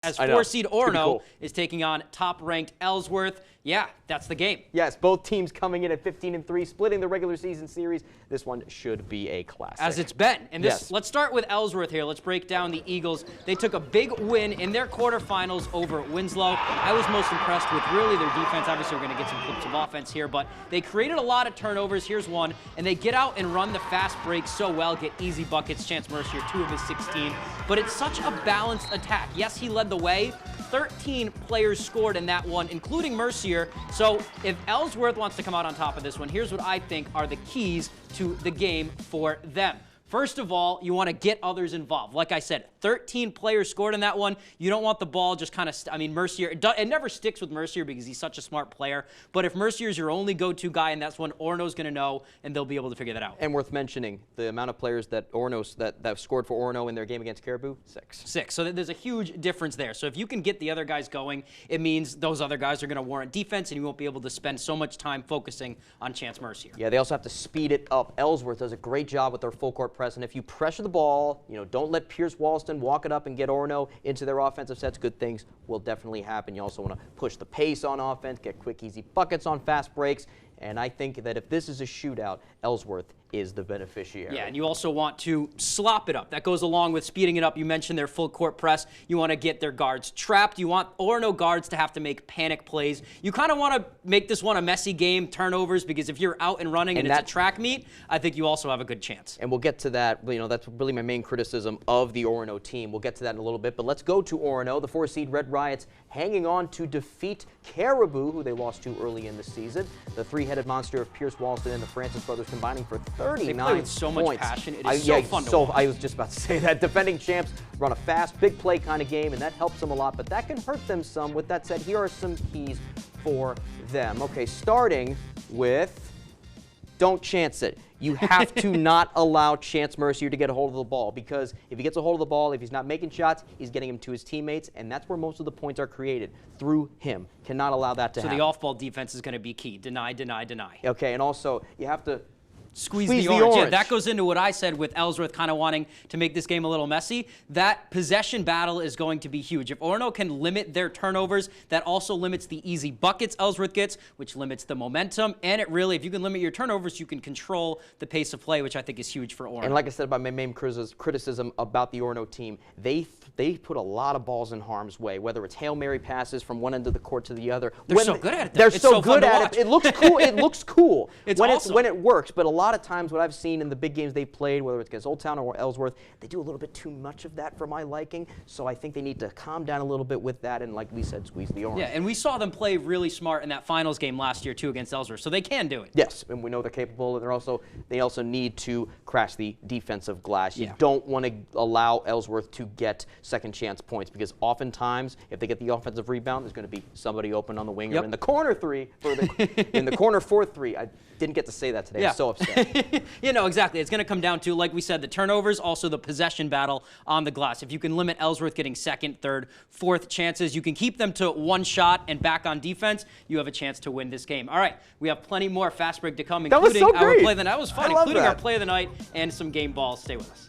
as I know. 4 seed Orono Cool. is taking on top-ranked Ellsworth. Yeah, that's the game. Yes, both teams coming in at 15-3, splitting the regular season series. This one should be a classic. As it's been. And this, Yes. let's start with Ellsworth here. Let's break down the Eagles. They took a big win in their quarterfinals over Winslow. I was most impressed with really their defense. Obviously, we're going to get some clips of offense here, but they created a lot of turnovers. Here's one, and they get out and run the fast break so well, get easy buckets. Chance Mercier, 2 of his 16. But it's such a balanced attack. Yes, he led the way. 13 players scored in that one, including Mercier. So if Ellsworth wants to come out on top of this one, here's what I think are the keys to the game for them. First of all, you want to get others involved. Like I said, 13 players scored in that one. You don't want the ball just kind of, Mercier, it never sticks with Mercier because he's such a smart player. But if Mercier is your only go-to guy, and that's one Orono's going to know, and they'll be able to figure that out. And worth mentioning, the amount of players that that scored for Orono in their game against Caribou, 6. 6. So there's a huge difference there. So if you can get the other guys going, it means those other guys are going to warrant defense, and you won't be able to spend so much time focusing on Chance Mercier. Yeah, they also have to speed it up. Ellsworth does a great job with their full court press, and if you pressure the ball, don't let Pierce Walston walk it up and get Orono into their offensive sets, good things will definitely happen. You also want to push the pace on offense, get quick, easy buckets on fast breaks, and I think that if this is a shootout, Ellsworth is the beneficiary. Yeah, and you also want to slop it up. That goes along with speeding it up. You mentioned their full court press. You want to get their guards trapped. You want Orono guards to have to make panic plays. You kind of want to make this one a messy game, turnovers, because if you're out and running and it's a track meet, I think you also have a good chance. And we'll get to that. That's really my main criticism of the Orono team. We'll get to that in a little bit, but let's go to Orono. The 4-seed Red Riots hanging on to defeat Caribou, who they lost to early in the season. The three-headed monster of Pierce Walston and the Francis brothers combining for 39 They play with so much points. passion. It is so fun to watch. I was just about to say that. Defending champs run a fast, big play kind of game, and that helps them a lot, but that can hurt them some. With that said, here are some keys for them. Okay, starting with don't chance it. You have to not allow Chance Mercier to get a hold of the ball, because if he gets a hold of the ball, if he's not making shots, he's getting them to his teammates, and that's where most of the points are created, through him. Cannot allow that to happen. So the off-ball defense is going to be key. Deny, deny, deny. Okay, and also you have to Squeeze the orange. Yeah, that goes into what I said with Ellsworth kind of wanting to make this game a little messy. That possession battle is going to be huge. If Orono can limit their turnovers, that also limits the easy buckets Ellsworth gets, which limits the momentum. And it really, if you can limit your turnovers, you can control the pace of play, which I think is huge for Orono. And like I said about my main criticism about the Orono team, they put a lot of balls in harm's way, whether it's Hail Mary passes from one end of the court to the other. They're so good at it. They're so good at it. It looks cool. It looks cool when it works. But a lot of times what I've seen in the big games they've played, whether it's against Old Town or Ellsworth, they do a little bit too much of that for my liking. So I think they need to calm down a little bit with that and, like we said, squeeze the orange. Yeah, and we saw them play really smart in that finals game last year, too, against Ellsworth. So they can do it. Yes, and we know they're capable. And they also need to crash the defensive glass. You Yeah. don't want to allow Ellsworth to get second chance points, because oftentimes, if they get the offensive rebound, there's going to be somebody open on the wing or in the corner three, or in the corner 4-3. I didn't get to say that today. Yeah. I'm so upset. Exactly. It's going to come down to, like we said, the turnovers, also the possession battle on the glass. If you can limit Ellsworth getting second, third, fourth chances, you can keep them to one shot and back on defense, you have a chance to win this game. All right, we have plenty more fast break to come, including our play of the night. That was fun, including our play of the night and some game balls. Stay with us.